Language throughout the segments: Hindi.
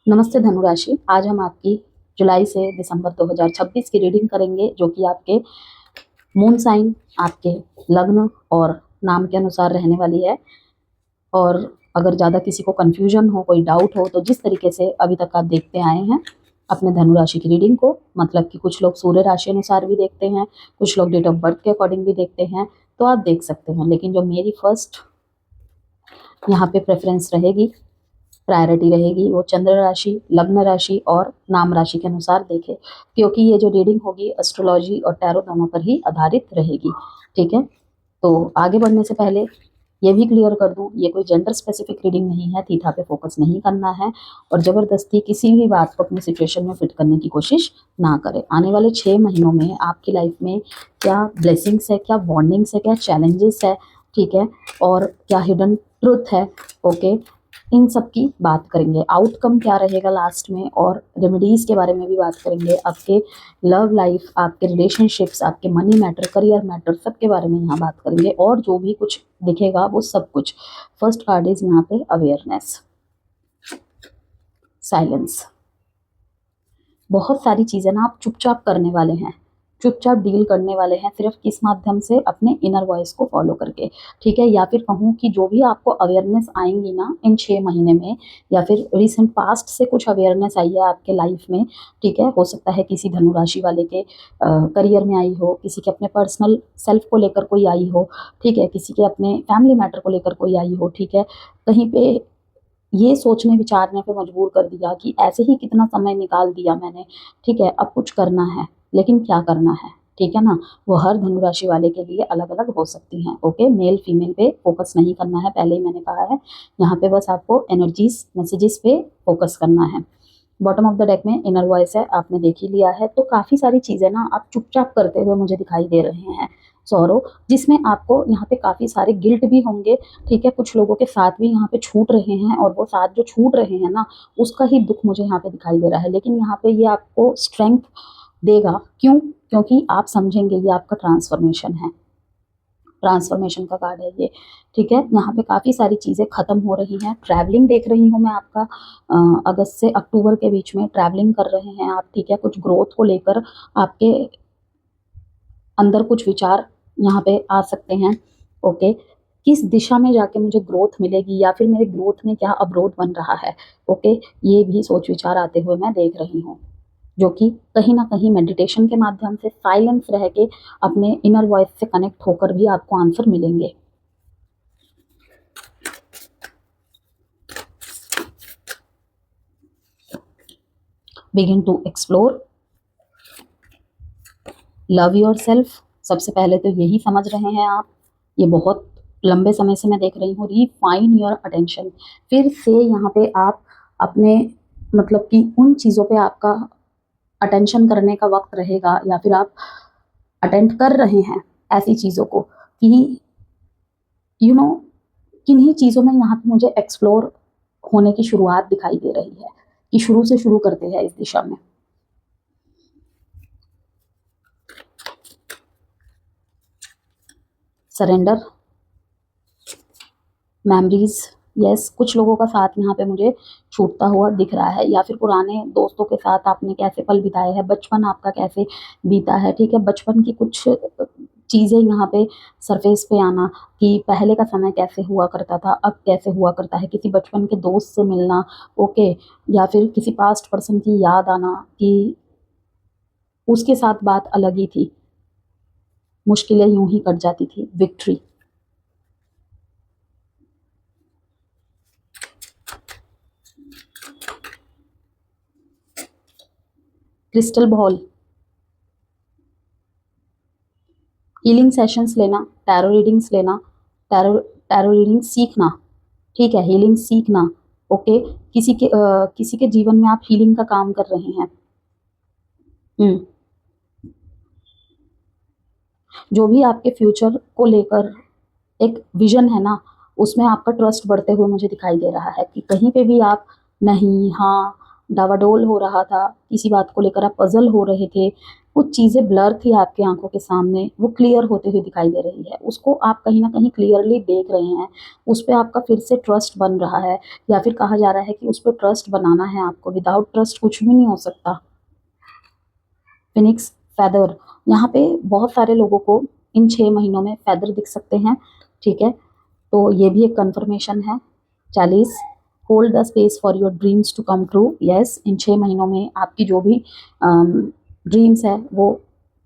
नमस्ते धनु राशि। आज हम आपकी जुलाई से दिसंबर 2026 की रीडिंग करेंगे, जो कि आपके मून साइन, आपके लग्न और नाम के अनुसार रहने वाली है। और अगर ज़्यादा किसी को कन्फ्यूजन हो, कोई डाउट हो, तो जिस तरीके से अभी तक आप देखते आए हैं अपने धनु राशि की रीडिंग को, मतलब कि कुछ लोग सूर्य राशि अनुसार भी देखते हैं, कुछ लोग डेट ऑफ बर्थ के अकॉर्डिंग भी देखते हैं, तो आप देख सकते हैं। लेकिन जो मेरी फर्स्ट यहाँ पे प्रेफरेंस रहेगी, प्रायोरिटी रहेगी, वो चंद्र राशि, लग्न राशि और नाम राशि के अनुसार देखे, क्योंकि ये जो रीडिंग होगी एस्ट्रोलॉजी और टैरो दोनों पर ही आधारित रहेगी। ठीक है, तो आगे बढ़ने से पहले ये भी क्लियर कर दूं, ये कोई जेंडर स्पेसिफिक रीडिंग नहीं है, थीथा पे फोकस नहीं करना है और ज़बरदस्ती किसी भी बात को अपनी सिचुएशन में फिट करने की कोशिश ना करें। आने वाले 6 महीनों में आपकी लाइफ में क्या ब्लेसिंग्स है, क्या वार्निंग्स है, क्या चैलेंजेस है, ठीक है, और क्या हिडन ट्रुथ है, ओके, इन सब की बात करेंगे। आउटकम क्या रहेगा लास्ट में, और रेमेडीज के बारे में भी बात करेंगे। आपके लव लाइफ, आपके रिलेशनशिप्स, आपके मनी मैटर, करियर मैटर, सब के बारे में यहाँ बात करेंगे। और जो भी कुछ दिखेगा वो सब कुछ। फर्स्ट कार्ड इज यहाँ पे अवेयरनेस, साइलेंस। बहुत सारी चीज़ें ना आप चुपचाप करने वाले हैं, चुपचाप डील करने वाले हैं, सिर्फ किस माध्यम से, अपने इनर वॉइस को फॉलो करके। ठीक है, या फिर कहूँ कि जो भी आपको अवेयरनेस आएंगी ना इन 6 महीने में, या फिर रिसेंट पास्ट से कुछ अवेयरनेस आई है आपके लाइफ में, ठीक है, हो सकता है किसी धनु राशि वाले के करियर में आई हो, किसी के अपने पर्सनल सेल्फ को लेकर कोई आई हो, ठीक है, किसी के अपने फैमिली मैटर को लेकर कोई आई हो, ठीक है, कहीं पे ये सोचने विचारने पे मजबूर कर दिया कि ऐसे ही कितना समय निकाल दिया मैंने, ठीक है, अब कुछ करना है, लेकिन क्या करना है, ठीक है ना, वो हर धनु राशि वाले के लिए अलग अलग हो सकती हैं। ओके, मेल फीमेल पे फोकस नहीं करना है, पहले ही मैंने कहा है। यहाँ पे बस आपको एनर्जीज, मैसेजेस पे फोकस करना है। बॉटम ऑफ द डेक में इनर वॉइस है, आपने देख ही लिया है। तो काफ़ी सारी चीज़ें ना आप चुपचाप करते हुए मुझे दिखाई दे रहे हैं, सौरव, जिसमें आपको यहाँ पे काफ़ी सारे गिल्ट भी होंगे, ठीक है, कुछ लोगों के साथ भी यहाँ पे छूट रहे हैं, और वो साथ जो छूट रहे हैं ना, उसका ही दुख मुझे यहाँ पे दिखाई दे रहा है। लेकिन यहाँ पे ये आपको स्ट्रेंथ देगा, क्यों? क्योंकि आप समझेंगे ये आपका ट्रांसफॉर्मेशन है, ट्रांसफॉर्मेशन का कार्ड है ये। ठीक है, यहाँ पे काफ़ी सारी चीज़ें खत्म हो रही हैं। ट्रैवलिंग देख रही हूँ मैं आपका, अगस्त से अक्टूबर के बीच में ट्रैवलिंग कर रहे हैं आप, ठीक है, कुछ ग्रोथ को लेकर आपके अंदर कुछ विचार यहाँ पे आ सकते हैं। ओके, किस दिशा में जाके मुझे ग्रोथ मिलेगी, या फिर मेरे ग्रोथ में क्या अवरोध बन रहा है, ओके, ये भी सोच विचार आते हुए मैं देख रही हूँ, जो कि कहीं ना कहीं मेडिटेशन के माध्यम से, साइलेंस रह के, अपने इनर वॉइस से कनेक्ट होकर भी आपको आंसर मिलेंगे। Begin to explore, love your self. सबसे पहले तो यही समझ रहे हैं आप, ये बहुत लंबे समय से मैं देख रही हूँ। रीफाइन योर अटेंशन, फिर से यहाँ पे आप अपने, मतलब कि उन चीज़ों पे आपका अटेंशन करने का वक्त रहेगा, या फिर आप अटेंड कर रहे हैं ऐसी चीज़ों को कि यू नो किन्हीं चीज़ों में यहाँ पे मुझे एक्सप्लोर होने की शुरुआत दिखाई दे रही है, कि शुरू से शुरू करते हैं इस दिशा में। सरेंडर, मेमोरीज, यस, कुछ लोगों का साथ यहाँ पे मुझे छूटता हुआ दिख रहा है, या फिर पुराने दोस्तों के साथ आपने कैसे पल बिताए हैं, बचपन आपका कैसे बीता है, ठीक है, बचपन की कुछ चीज़ें यहाँ पे सरफेस पे आना, कि पहले का समय कैसे हुआ करता था, अब कैसे हुआ करता है, किसी बचपन के दोस्त से मिलना, ओके, या फिर किसी पास्ट पर्सन की याद आना कि उसके साथ बात अलग ही थी, मुश्किलें यूं ही कट जाती थी, victory. Crystal ball, healing sessions लेना, टैरो रीडिंग्स लेना, टैरो रीडिंग सीखना, ठीक है, हीलिंग सीखना, ओके, किसी के जीवन में आप हीलिंग का काम कर रहे हैं। जो भी आपके फ्यूचर को लेकर एक विजन है ना, उसमें आपका ट्रस्ट बढ़ते हुए मुझे दिखाई दे रहा है, कि कहीं पे भी आप नहीं, हाँ, डावाडोल हो रहा था, किसी बात को लेकर आप पजल हो रहे थे, कुछ चीज़ें ब्लर थी आपकी आंखों के सामने, वो क्लियर होते हुए दिखाई दे रही है, उसको आप कहीं ना कहीं क्लियरली देख रहे हैं, उस पर आपका फिर से ट्रस्ट बन रहा है, या फिर कहा जा रहा है कि उस पर ट्रस्ट बनाना है आपको। विदाउट ट्रस्ट कुछ भी नहीं हो सकता। फिनिक्स फैदर, यहाँ पे बहुत सारे लोगों को इन 6 महीनों में फैदर दिख सकते हैं, ठीक है, तो ये भी एक कंफर्मेशन है। 40, hold the space for your dreams to come true. Yes, in 6 महीनों में आपकी जो भी ड्रीम्स है वो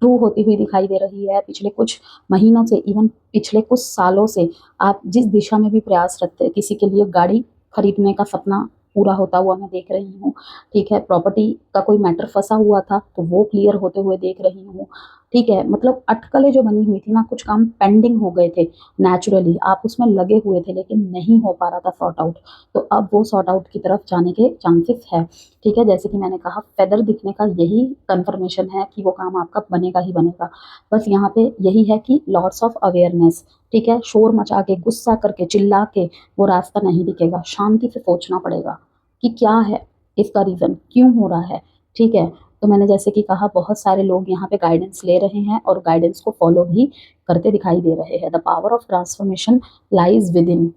ट्रू होती हुई दिखाई दे रही है। पिछले कुछ महीनों से, इवन पिछले कुछ सालों से आप जिस दिशा में भी प्रयास रखते हैं, किसी के लिए गाड़ी खरीदने का सपना पूरा होता हुआ मैं देख रही हूँ, ठीक है, प्रॉपर्टी का कोई मैटर फंसा हुआ था तो वो क्लियर होते हुए देख रही हूँ, ठीक है, मतलब अटकलें जो बनी हुई थी ना, कुछ काम पेंडिंग हो गए थे, नेचुरली आप उसमें लगे हुए थे लेकिन नहीं हो पा रहा था सॉर्ट आउट, तो अब वो सॉर्ट आउट की तरफ जाने के चांसेस है, ठीक है। जैसे कि मैंने कहा, फेदर दिखने का यही कंफर्मेशन है कि वो काम आपका बनेगा ही बनेगा। बस यहाँ पे यही है कि लॉट्स ऑफ अवेयरनेस, ठीक है, शोर मचा के, गुस्सा करके, चिल्ला के वो रास्ता नहीं दिखेगा, शांति से सोचना पड़ेगा कि क्या है इसका रीज़न, क्यों हो रहा है, ठीक है। तो मैंने जैसे कि कहा, बहुत सारे लोग यहाँ पे गाइडेंस ले रहे हैं और गाइडेंस को फॉलो भी करते दिखाई दे रहे हैं। The power of transformation lies with in,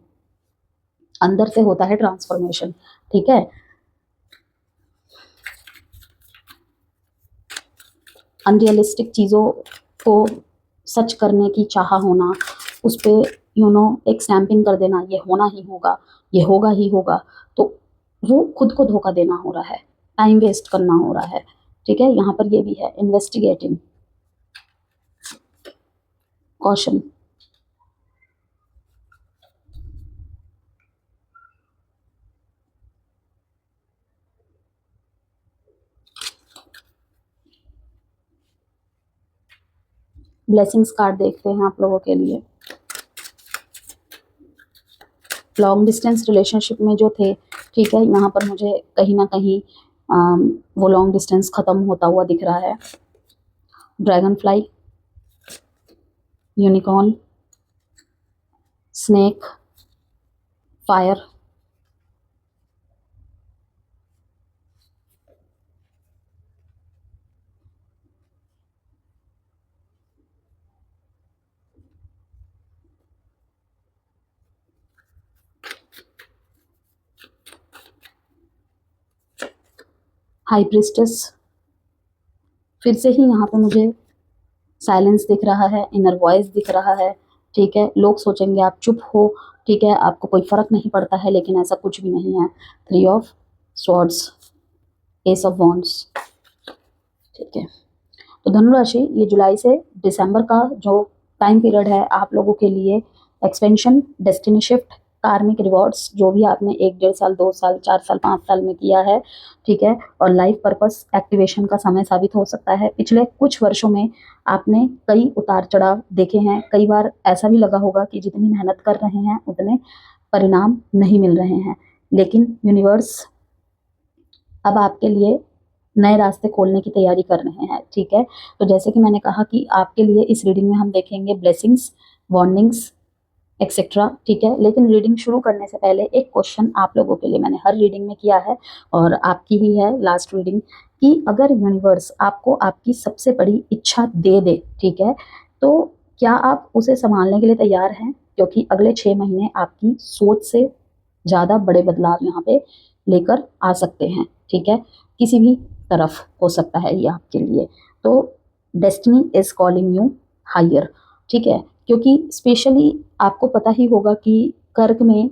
अंदर से होता है ट्रांसफॉर्मेशन, ठीक है। अनरियलिस्टिक चीज़ों को सच करने की चाह होना, उस पर एक स्टैंपिंग कर देना, ये होना ही होगा, ये होगा ही होगा, तो वो खुद को धोखा देना हो रहा है, टाइम वेस्ट करना हो रहा है, ठीक है। यहाँ पर ये भी है, इन्वेस्टिगेटिंग, कॉशन, ब्लेसिंग्स कार्ड देखते हैं आप लोगों के लिए। लॉन्ग डिस्टेंस रिलेशनशिप में जो थे, ठीक है, यहाँ पर मुझे कहीं ना कहीं वो लॉन्ग डिस्टेंस ख़त्म होता हुआ दिख रहा है। Dragon fly, unicorn, snake, fire, high priestess, फिर से ही यहाँ पे मुझे साइलेंस दिख रहा है, इनर वॉइस दिख रहा है, ठीक है। लोग सोचेंगे आप चुप हो, ठीक है, आपको कोई फर्क नहीं पड़ता है, लेकिन ऐसा कुछ भी नहीं है। 3 of swords, S of wands, ठीक है। तो धनुराशि, ये जुलाई से दिसंबर का जो टाइम पीरियड है आप लोगों के लिए एक्सपेंशन, डेस्टिनी शिफ्ट, कार्मिक रिवॉर्ड्स, जो भी आपने 1, 1.5 साल, 2 साल, 4 साल, 5 साल में किया है, ठीक है, और लाइफ पर्पस एक्टिवेशन का समय साबित हो सकता है। पिछले कुछ वर्षों में आपने कई उतार चढ़ाव देखे हैं, कई बार ऐसा भी लगा होगा कि जितनी मेहनत कर रहे हैं उतने परिणाम नहीं मिल रहे हैं, लेकिन यूनिवर्स अब आपके लिए नए रास्ते खोलने की तैयारी कर रहे हैं, ठीक है। तो जैसे कि मैंने कहा कि आपके लिए इस रीडिंग में हम देखेंगे ब्लेसिंग्स, वार्निंग्स एक्सेट्रा, ठीक है। लेकिन रीडिंग शुरू करने से पहले एक क्वेश्चन आप लोगों के लिए मैंने हर रीडिंग में किया है और आपकी ही है लास्ट रीडिंग, कि अगर यूनिवर्स आपको आपकी सबसे बड़ी इच्छा दे दे, ठीक है, तो क्या आप उसे संभालने के लिए तैयार हैं? क्योंकि अगले 6 महीने आपकी सोच से ज़्यादा बड़े बदलाव यहाँ पे लेकर आ सकते हैं, ठीक है, किसी भी तरफ हो सकता है ये आपके लिए। तो destiny is calling you hire, ठीक है, क्योंकि स्पेशली आपको पता ही होगा कि कर्क में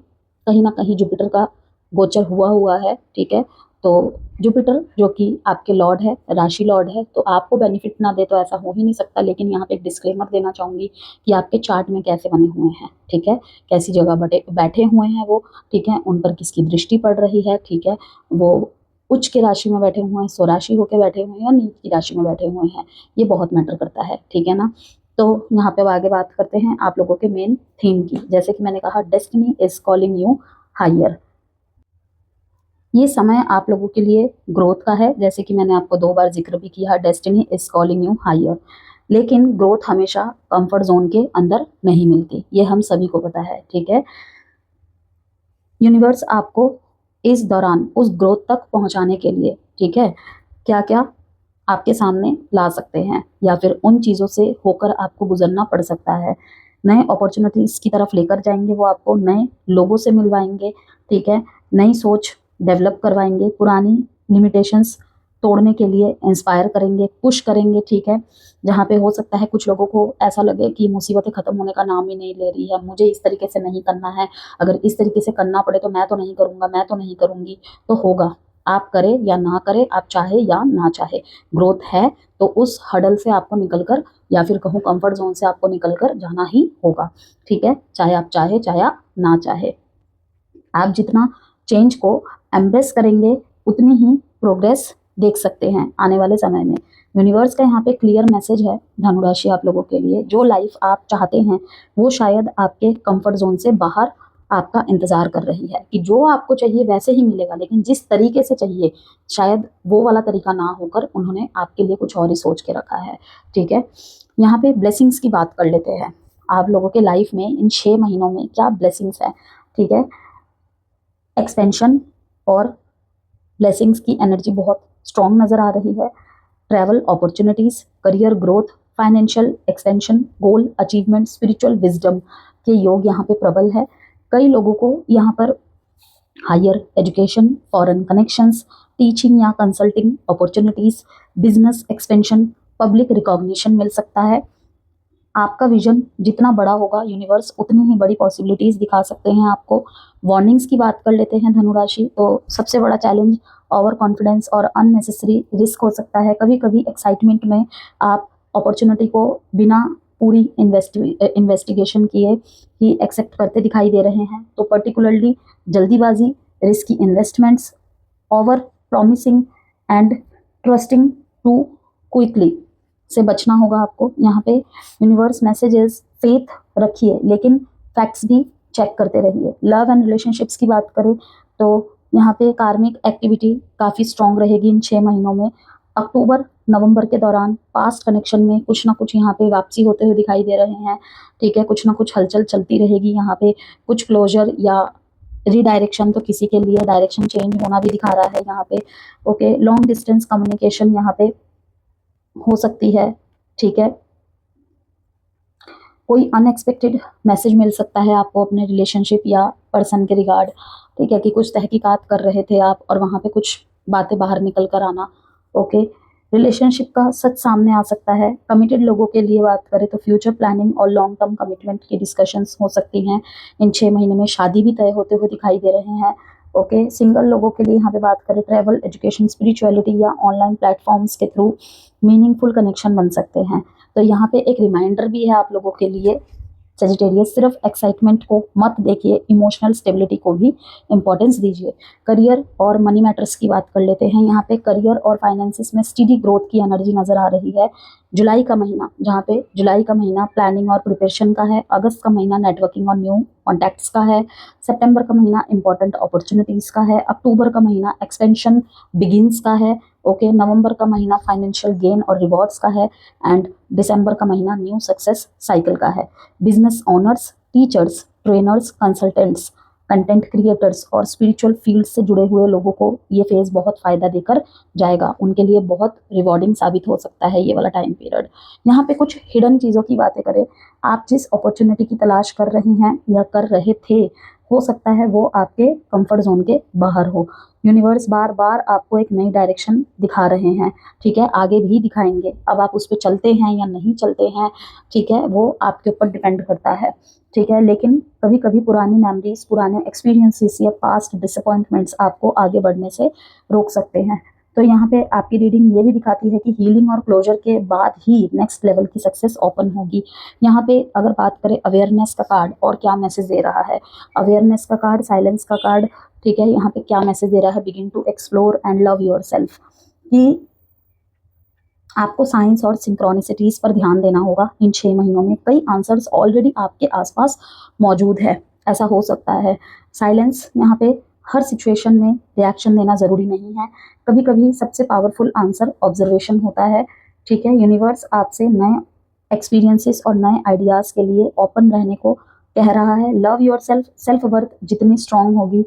कहीं ना कहीं जुपिटर का गोचर हुआ है, ठीक है। तो जुपिटर जो कि आपके लॉर्ड है, राशि लॉर्ड है, तो आपको बेनिफिट ना दे तो ऐसा हो ही नहीं सकता। लेकिन यहाँ पे एक डिस्क्लेमर देना चाहूँगी कि आपके चार्ट में कैसे बने हुए हैं, ठीक है, कैसी जगह बैठे हुए हैं वो, ठीक है, उन पर किसकी दृष्टि पड़ रही है, ठीक है, वो उच्च की राशि में बैठे हुए हैं, स्वराशि होकर बैठे हुए हैं या नीच की राशि में बैठे हुए हैं, ये बहुत मैटर करता है, ठीक है ना। तो यहाँ पे आगे बात करते हैं आप लोगों के मेन थीम की। जैसे कि मैंने कहा, destiny is calling you hire, ये समय आप लोगों के लिए ग्रोथ का है। जैसे कि मैंने आपको 2 बार जिक्र भी किया, destiny is calling you hire, लेकिन ग्रोथ हमेशा कंफर्ट जोन के अंदर नहीं मिलती, ये हम सभी को पता है, ठीक है। यूनिवर्स आपको इस दौरान उस ग्रोथ तक पहुंचाने के लिए, ठीक है, क्या क्या आपके सामने ला सकते हैं, या फिर उन चीज़ों से होकर आपको गुजरना पड़ सकता है। नए अपॉर्चुनिटीज़ की तरफ लेकर जाएंगे, वो आपको नए लोगों से मिलवाएंगे, ठीक है, नई सोच डेवलप करवाएंगे, पुरानी लिमिटेशंस तोड़ने के लिए इंस्पायर करेंगे, पुश करेंगे, ठीक है। जहाँ पे हो सकता है कुछ लोगों को ऐसा लगे कि मुसीबतें ख़त्म होने का नाम ही नहीं ले रही है, मुझे इस तरीके से नहीं करना है, अगर इस तरीके से करना पड़े तो मैं तो नहीं करूँगा, मैं तो नहीं करूँगी, तो होगा। आप करें या ना करें, आप चाहे या ना चाहे, ग्रोथ है तो उस हडल से आपको निकलकर, या फिर कहूँ कंफर्ट जोन से आपको निकलकर जाना ही होगा, ठीक है, चाहे आप चाहे चाहे आप ना चाहे। आप जितना चेंज को एम्ब्रेस करेंगे उतनी ही प्रोग्रेस देख सकते हैं आने वाले समय में। यूनिवर्स का यहाँ पे क्लियर मैसेज है धनुराशि आप लोगों के लिए, जो लाइफ आप चाहते हैं वो शायद आपके कंफर्ट जोन से बाहर आपका इंतजार कर रही है, कि जो आपको चाहिए वैसे ही मिलेगा, लेकिन जिस तरीके से चाहिए शायद वो वाला तरीका ना होकर उन्होंने आपके लिए कुछ और ही सोच के रखा है, ठीक है। यहाँ पे ब्लेसिंग्स की बात कर लेते हैं। आप लोगों के लाइफ में इन 6 महीनों में क्या ब्लेसिंग्स है, ठीक है। एक्सपेंशन और ब्लेसिंग्स की एनर्जी बहुत स्ट्रॉन्ग नज़र आ रही है। Travel opportunities, career growth, financial expansion, गोल अचीवमेंट, स्पिरिचुअल विजडम के योग यहाँ पे प्रबल है। कई लोगों को यहाँ पर higher education, foreign connections, teaching या consulting opportunities, business expansion, public recognition मिल सकता है। आपका विजन जितना बड़ा होगा यूनिवर्स उतनी ही बड़ी पॉसिबिलिटीज़ दिखा सकते हैं आपको। वार्निंग्स की बात कर लेते हैं धनुराशि, तो सबसे बड़ा चैलेंज ओवर कॉन्फिडेंस और अननेसेसरी रिस्क हो सकता है। कभी कभी एक्साइटमेंट में आप अपॉर्चुनिटी को बिना पूरी इन्वेस्टिगेशन किए ही एक्सेप्ट करते दिखाई दे रहे हैं, तो पर्टिकुलरली जल्दीबाजी, risky investments, over promising and trusting too quickly से बचना होगा आपको। यहाँ पे यूनिवर्स मैसेजेस, फेथ रखिए लेकिन फैक्ट्स भी चेक करते रहिए। लव एंड रिलेशनशिप्स की बात करें तो यहाँ पे कार्मिक एक्टिविटी काफ़ी स्ट्रॉन्ग रहेगी इन 6 महीनों में। अक्टूबर नवंबर के दौरान पास्ट कनेक्शन में कुछ ना कुछ यहाँ पे वापसी होते हुए दिखाई दे रहे हैं, ठीक है, कुछ ना कुछ हलचल चलती रहेगी यहाँ पे, कुछ क्लोजर या रीडायरेक्शन, तो किसी के लिए डायरेक्शन चेंज होना भी दिखा रहा है यहाँ पे, ओके। लॉन्ग डिस्टेंस कम्युनिकेशन यहाँ पे हो सकती है, ठीक है। कोई अनएक्सपेक्टेड मैसेज मिल सकता है आपको अपने रिलेशनशिप या पर्सन के रिगार्ड, ठीक है, कि कुछ तहकीकात कर रहे थे आप और वहाँ पे कुछ बातें बाहर निकल कर आना, ओके। रिलेशनशिप का सच सामने आ सकता है। कमिटेड लोगों के लिए बात करें तो फ्यूचर प्लानिंग और लॉन्ग टर्म कमिटमेंट की डिस्कशंस हो सकती हैं इन 6 महीने में। शादी भी तय होते हुए दिखाई दे रहे हैं, ओके। सिंगल लोगों के लिए यहाँ पे बात करें, ट्रैवल, एजुकेशन, स्पिरिचुअलिटी या ऑनलाइन प्लेटफॉर्म्स के थ्रू मीनिंगफुल कनेक्शन बन सकते हैं। तो यहाँ पे एक रिमाइंडर भी है आप लोगों के लिए, सेजिटेरियस, सिर्फ एक्साइटमेंट को मत देखिए, इमोशनल स्टेबिलिटी को भी इंपॉर्टेंस दीजिए। करियर और मनी मैटर्स की बात कर लेते हैं। यहाँ पे करियर और फाइनेंसिस में स्टीडी ग्रोथ की एनर्जी नजर आ रही है। जुलाई का महीना, जहाँ पे जुलाई का महीना प्लानिंग और प्रिपरेशन का है, अगस्त का महीना नेटवर्किंग और न्यू कॉन्टैक्ट्स का है, सितंबर का महीना इंपॉर्टेंट अपॉर्चुनिटीज़ का है, अक्टूबर का महीना एक्सपेंशन बिगिंस का है, ओके। नवंबर का महीना फाइनेंशियल गेन और रिवॉर्ड्स का है, एंड दिसंबर का महीना न्यू सक्सेस साइकिल का है। Business owners, teachers, trainers, consultants, content creators और स्पिरिचुअल फील्ड से जुड़े हुए लोगों को ये फेज बहुत फ़ायदा देकर जाएगा, उनके लिए बहुत रिवॉर्डिंग साबित हो सकता है ये वाला टाइम पीरियड। यहाँ पे कुछ हिडन चीज़ों की बातें करें, आप जिस अपॉर्चुनिटी की तलाश कर रहे हैं या कर रहे थे, हो सकता है वो आपके कंफर्ट जोन के बाहर हो। यूनिवर्स बार बार आपको एक नई डायरेक्शन दिखा रहे हैं, ठीक है, आगे भी दिखाएंगे। अब आप उस पर चलते हैं या नहीं चलते हैं, ठीक है, वो आपके ऊपर डिपेंड करता है, ठीक है। लेकिन कभी कभी पुरानी मेमोरीज, पुराने एक्सपीरियंसेस या पास्ट डिसअपॉइंटमेंट्स आपको आगे बढ़ने से रोक सकते हैं। तो यहाँ पे आपकी रीडिंग ये भी दिखाती है कि हीलिंग और क्लोजर के बाद ही नेक्स्ट लेवल की सक्सेस ओपन होगी। यहाँ पे अगर बात करें अवेयरनेस का कार्ड और क्या मैसेज दे रहा है, अवेयरनेस का कार्ड, साइलेंस का कार्ड, ठीक है, यहाँ पे क्या मैसेज दे रहा है, begin to explore and love yourself, कि आपको साइंस और सिंक्रोनिसिटीज पर ध्यान देना होगा इन 6 महीनों में। कई आंसर्स ऑलरेडी आपके आसपास मौजूद है, ऐसा हो सकता है। साइलेंस, यहाँ पे हर सिचुएशन में रिएक्शन देना ज़रूरी नहीं है, कभी कभी सबसे पावरफुल आंसर ऑब्जर्वेशन होता है, ठीक है। यूनिवर्स आपसे नए एक्सपीरियंसेस और नए आइडियाज़ के लिए ओपन रहने को कह रहा है। लव योरसेल्फ, सेल्फ वर्थ जितनी स्ट्रांग होगी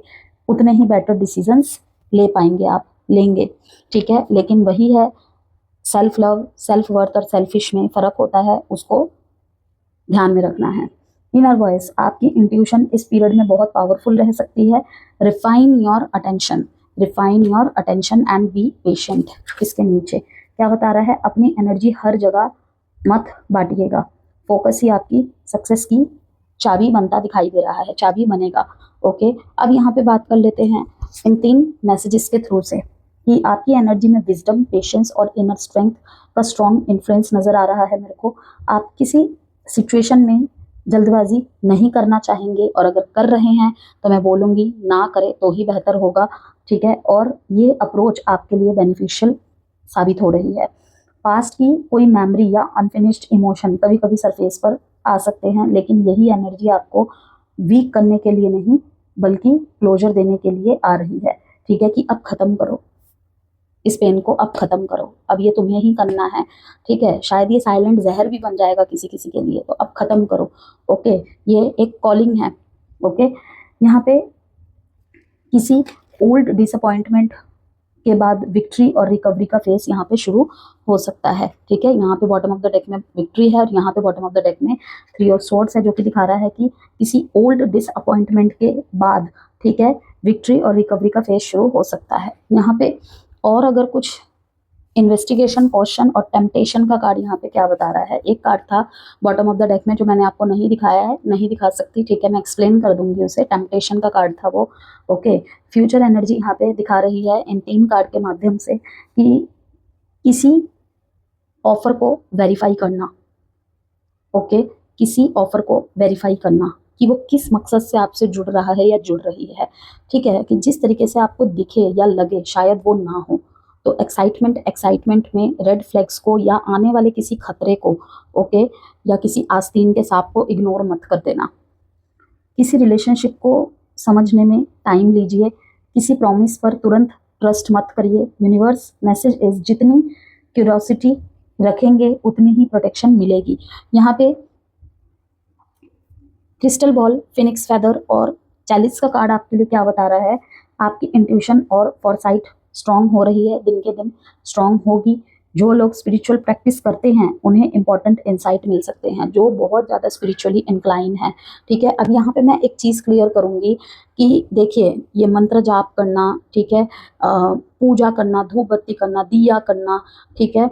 उतने ही बेटर डिसीजंस ले पाएंगे, आप लेंगे, ठीक है। लेकिन वही है, सेल्फ लव, सेल्फ वर्थ और सेल्फिश में फ़र्क होता है, उसको ध्यान में रखना है। इनर वॉइस, आपकी इंट्यूशन इस पीरियड में बहुत पावरफुल रह सकती है। Refine your attention, refine your attention and be patient. इसके नीचे क्या बता रहा है, अपनी एनर्जी हर जगह मत बांटिएगा, फोकस ही आपकी सक्सेस की चाबी बनता दिखाई दे रहा है, चाबी बनेगा। ओके, अब यहाँ पे बात कर लेते हैं इन 3 मैसेजेस के थ्रू से कि आपकी एनर्जी में विजडम, पेशेंस और इनर स्ट्रेंथ का स्ट्रॉन्ग इन्फ्लुएंस नजर आ रहा है मेरे को। आप किसी सिचुएशन में जल्दबाजी नहीं करना चाहेंगे, और अगर कर रहे हैं तो मैं बोलूँगी ना करें तो ही बेहतर होगा, ठीक है। और ये अप्रोच आपके लिए बेनिफिशियल साबित हो रही है। पास्ट की कोई मेमोरी या अनफिनिश्ड इमोशन कभी कभी सरफेस पर आ सकते हैं, लेकिन यही एनर्जी आपको वीक करने के लिए नहीं बल्कि क्लोजर देने के लिए आ रही है, ठीक है। कि अब खत्म करो इस पेन को, अब खत्म करो, अब ये तुम्हें ही करना है, ठीक है। शायद ये साइलेंट जहर भी बन जाएगा किसी किसी के लिए, तो अब खत्म करो। ओके, ये एक कॉलिंग है। ओके, यहाँ पे किसी ओल्ड डिसअपॉइंटमेंट के बाद विक्ट्री और रिकवरी का फेस यहाँ पे शुरू हो सकता है, ठीक है। यहाँ पे बॉटम ऑफ द डेक में विक्ट्री है और यहाँ पे बॉटम ऑफ द डेक में 3 ऑफ सोर्ड्स है, जो कि दिखा रहा है कि किसी ओल्ड डिसअपॉइंटमेंट के बाद, ठीक है, विक्ट्री और रिकवरी का फेस शुरू हो सकता है यहाँ पे। और अगर कुछ इन्वेस्टिगेशन, क्वेश्चन और टेम्पटेशन का कार्ड यहाँ पे क्या बता रहा है, एक कार्ड था बॉटम ऑफ द डेक में जो मैंने आपको नहीं दिखाया है, नहीं दिखा सकती, ठीक है, मैं एक्सप्लेन कर दूंगी उसे। टेम्पटेशन का कार्ड था वो। ओके, फ्यूचर एनर्जी यहाँ पे दिखा रही है इन 3 कार्ड के माध्यम से कि किसी ऑफर को वेरीफाई करना। ओके, किसी ऑफर को वेरीफाई करना कि वो किस मकसद से आपसे जुड़ रहा है या जुड़ रही है, ठीक है। कि जिस तरीके से आपको दिखे या लगे शायद वो ना हो, तो एक्साइटमेंट में रेड फ्लैग्स को या आने वाले किसी खतरे को, ओके, या किसी आस्तीन के सांप को इग्नोर मत कर देना। किसी रिलेशनशिप को समझने में टाइम लीजिए, किसी प्रॉमिस पर तुरंत ट्रस्ट मत करिए। यूनिवर्स मैसेज इज, जितनी क्यूरियोसिटी रखेंगे उतनी ही प्रोटेक्शन मिलेगी। यहाँ पे क्रिस्टल बॉल, फिनिक्स फेदर और 40 का कार्ड आपके लिए क्या बता रहा है, आपकी इंट्यूशन और फॉरसाइट स्ट्रांग हो रही है, दिन के दिन स्ट्रांग होगी। जो लोग स्पिरिचुअल प्रैक्टिस करते हैं उन्हें इंपॉर्टेंट इंसाइट मिल सकते हैं, जो बहुत ज़्यादा स्पिरिचुअली इंक्लाइन है, ठीक है। अब यहाँ पे मैं एक चीज़ क्लियर करूँगी कि देखिए, ये मंत्र जाप करना, ठीक है, पूजा करना, धूप बत्ती करना, दिया करना, ठीक है,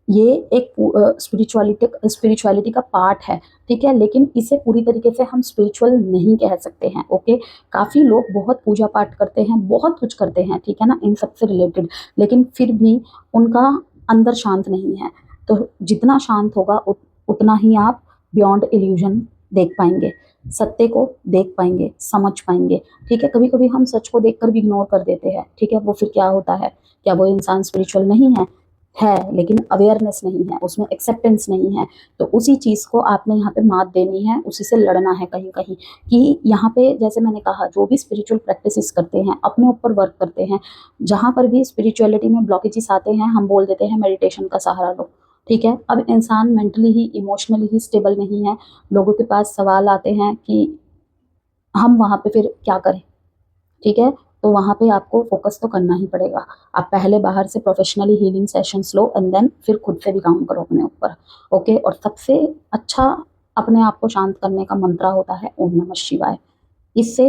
ये एक स्पिरिचुअलिटी का पार्ट है, ठीक है। लेकिन इसे पूरी तरीके से हम स्पिरिचुअल नहीं कह सकते हैं। ओके, काफ़ी लोग बहुत पूजा पाठ करते हैं, बहुत कुछ करते हैं, ठीक है ना, इन सबसे रिलेटेड, लेकिन फिर भी उनका अंदर शांत नहीं है। तो जितना शांत होगा उतना ही आप बियॉन्ड इल्यूजन देख पाएंगे, सत्य को देख पाएंगे, समझ पाएंगे, ठीक है। कभी कभी हम सच को देखकर भी इग्नोर कर देते हैं, ठीक है। वो फिर क्या होता है, क्या वो इंसान स्पिरिचुअल नहीं है, लेकिन अवेयरनेस नहीं है, उसमें एक्सेप्टेंस नहीं है। तो उसी चीज़ को आपने यहाँ पे मात देनी है, उसी से लड़ना है कहीं कहीं। कि यहाँ पे जैसे मैंने कहा, जो भी स्पिरिचुअल प्रैक्टिसेस करते हैं, अपने ऊपर वर्क करते हैं, जहाँ पर भी स्पिरिचुअलिटी में ब्लॉकेजेस आते हैं, हम बोल देते हैं मेडिटेशन का सहारा लो, ठीक है। अब इंसान मेंटली ही, इमोशनली ही स्टेबल नहीं है, लोगों के पास सवाल आते हैं कि हम वहाँ पे फिर क्या करें, ठीक है। तो वहाँ पे आपको फोकस तो करना ही पड़ेगा। आप पहले बाहर से प्रोफेशनली हीलिंग सेशंस लो एंड देन फिर खुद से भी काम करो अपने ऊपर, ओके। और सबसे अच्छा अपने आप को शांत करने का मंत्र होता है ओम नमः शिवाय। इससे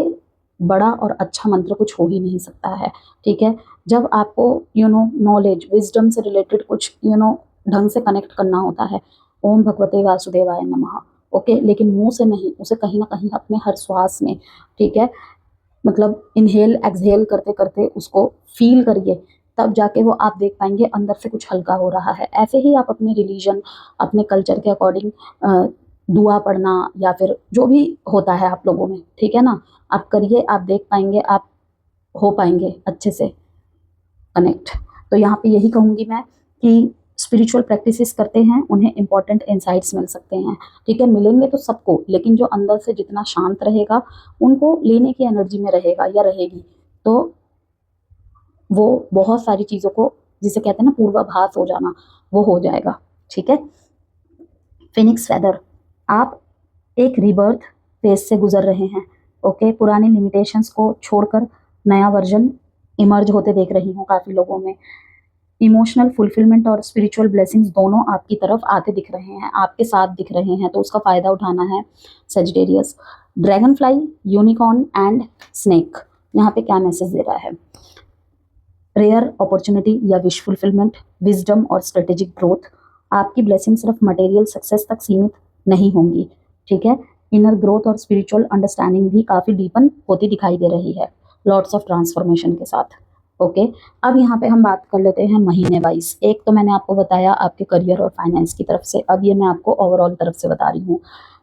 बड़ा और अच्छा मंत्र कुछ हो ही नहीं सकता है, ठीक है। जब आपको नॉलेज, विजडम से रिलेटेड कुछ ढंग से कनेक्ट करना होता है, ओम भगवते वासुदेवाय नमः, ओके, लेकिन मुंह से नहीं, उसे कहीं ना कहीं अपने हर श्वास में, ठीक है, मतलब इनहेल एक्सहेल करते करते उसको फील करिए, तब जाके वो आप देख पाएंगे अंदर से कुछ हल्का हो रहा है। ऐसे ही आप अपने रिलीजन, अपने कल्चर के अकॉर्डिंग दुआ पढ़ना या फिर जो भी होता है आप लोगों में, ठीक है ना, आप करिए, आप देख पाएंगे, आप हो पाएंगे अच्छे से कनेक्ट। तो यहाँ पे यही कहूँगी मैं कि स्पिरिचुअल प्रैक्टिसेस करते हैं उन्हें इंपॉर्टेंट इंसाइट्स मिल सकते हैं, ठीक है। मिलेंगे तो सबको, लेकिन जो अंदर से जितना शांत रहेगा, उनको लेने की एनर्जी में रहेगा या रहेगी, तो वो बहुत सारी चीज़ों को, जिसे कहते हैं ना पूर्वाभास हो जाना, वो हो जाएगा, ठीक है। फिनिक्स फेदर, आप एक रीबर्थ फेज से गुजर रहे हैं, ओके। पुरानी लिमिटेशंस को छोड़कर नया वर्जन इमर्ज होते देख रही हूँ काफ़ी लोगों में। इमोशनल फुलफिलमेंट और स्पिरिचुअल ब्लेसिंग्स दोनों आपकी तरफ आते दिख रहे हैं, आपके साथ दिख रहे हैं, तो उसका फ़ायदा उठाना है Sagittarius. Dragon fly, unicorn and snake, यहाँ पे क्या मैसेज दे रहा है? रेयर अपॉर्चुनिटी या विश फुलफिलमेंट, विजडम और स्ट्रेटेजिक ग्रोथ। आपकी ब्लेसिंग सिर्फ मटेरियल सक्सेस तक सीमित नहीं होंगी, ठीक है। इनर ग्रोथ और स्पिरिचुअल अंडरस्टैंडिंग भी काफ़ी डीपन होती दिखाई दे रही है, लॉट्स ऑफ ट्रांसफॉर्मेशन के साथ। ओके, अब यहाँ पे हम बात कर लेते हैं महीने वाइज। एक तो मैंने आपको बताया आपके करियर और फाइनेंस की तरफ से, अब ये मैं आपको ओवरऑल तरफ से बता रही हूँ।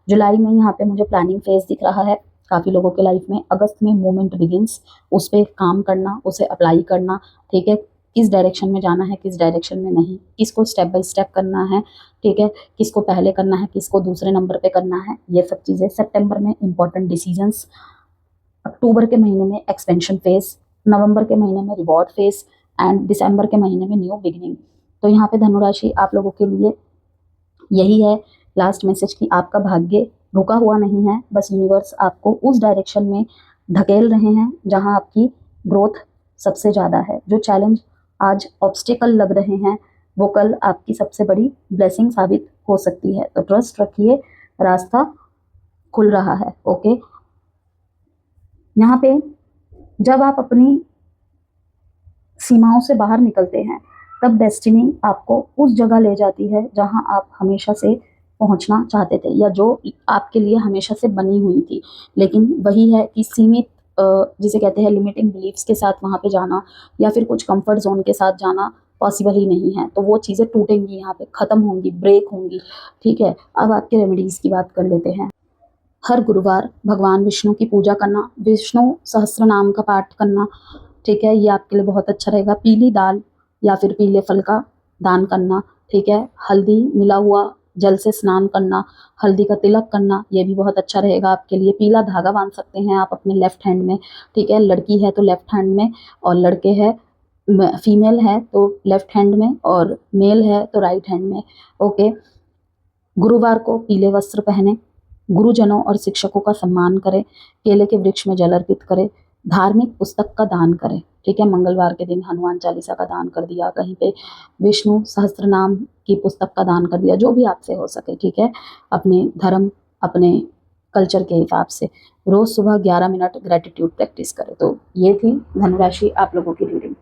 जुलाई में यहाँ पे मुझे प्लानिंग फेज दिख रहा है काफ़ी लोगों के लाइफ में। अगस्त में मूवमेंट बिगिंस, उस पर काम करना, उसे अप्लाई करना, ठीक है। किस डायरेक्शन में जाना है, किस डायरेक्शन में नहीं, किसको स्टेप बाय स्टेप करना है, ठीक है, किसको पहले करना है, किसको दूसरे नंबर पे करना है, ये सब चीज़ें। सितंबर में इंपॉर्टेंट डिसीजंस, अक्टूबर के महीने में एक्सपेंशन फेज, नवंबर के महीने में रिवॉर्ड फेज एंड दिसंबर के महीने में न्यू बिगिनिंग। तो यहाँ पे धनुराशि आप लोगों के लिए यही है लास्ट मैसेज कि आपका भाग्य रुका हुआ नहीं है, बस यूनिवर्स आपको उस डायरेक्शन में धकेल रहे हैं जहाँ आपकी ग्रोथ सबसे ज़्यादा है। जो चैलेंज आज ऑब्स्टिकल लग रहे हैं वो कल आपकी सबसे बड़ी ब्लेसिंग साबित हो सकती है। तो ट्रस्ट रखिए, रास्ता खुल रहा है। ओके, यहाँ पे जब आप अपनी सीमाओं से बाहर निकलते हैं तब डेस्टिनी आपको उस जगह ले जाती है जहां आप हमेशा से पहुंचना चाहते थे, या जो आपके लिए हमेशा से बनी हुई थी। लेकिन वही है कि सीमित जिसे कहते हैं लिमिटिंग बिलीफ्स के साथ वहां पे जाना, या फिर कुछ कंफर्ट जोन के साथ जाना पॉसिबल ही नहीं है। तो वो चीज़ें टूटेंगी, यहाँ पे ख़त्म होंगी, ब्रेक होंगी, ठीक है। अब आपके रेमेडीज़ की बात कर लेते हैं। हर गुरुवार भगवान विष्णु की पूजा करना, विष्णु सहस्त्र नाम का पाठ करना, ठीक है, ये आपके लिए बहुत अच्छा रहेगा। पीली दाल या फिर पीले फल का दान करना, ठीक है। हल्दी मिला हुआ जल से स्नान करना, हल्दी का तिलक करना, ये भी बहुत अच्छा रहेगा आपके लिए। पीला धागा बांध सकते हैं आप अपने लेफ्ट हैंड में, ठीक है। लड़की है तो लेफ्ट हैंड में, और लड़के है फीमेल है तो लेफ्ट हैंड में, और मेल है तो राइट हैंड में। ओके, गुरुवार को पीले वस्त्र पहने, गुरुजनों और शिक्षकों का सम्मान करें, केले के वृक्ष में जल अर्पित करें, धार्मिक पुस्तक का दान करें, ठीक है। मंगलवार के दिन हनुमान चालीसा का दान कर दिया, कहीं पे विष्णु सहस्त्र नाम की पुस्तक का दान कर दिया, जो भी आपसे हो सके, ठीक है। अपने धर्म, अपने कल्चर के हिसाब से रोज सुबह 11 मिनट ग्रेटिट्यूड प्रैक्टिस करें। तो ये थी धनुराशि आप लोगों की रीडिंग।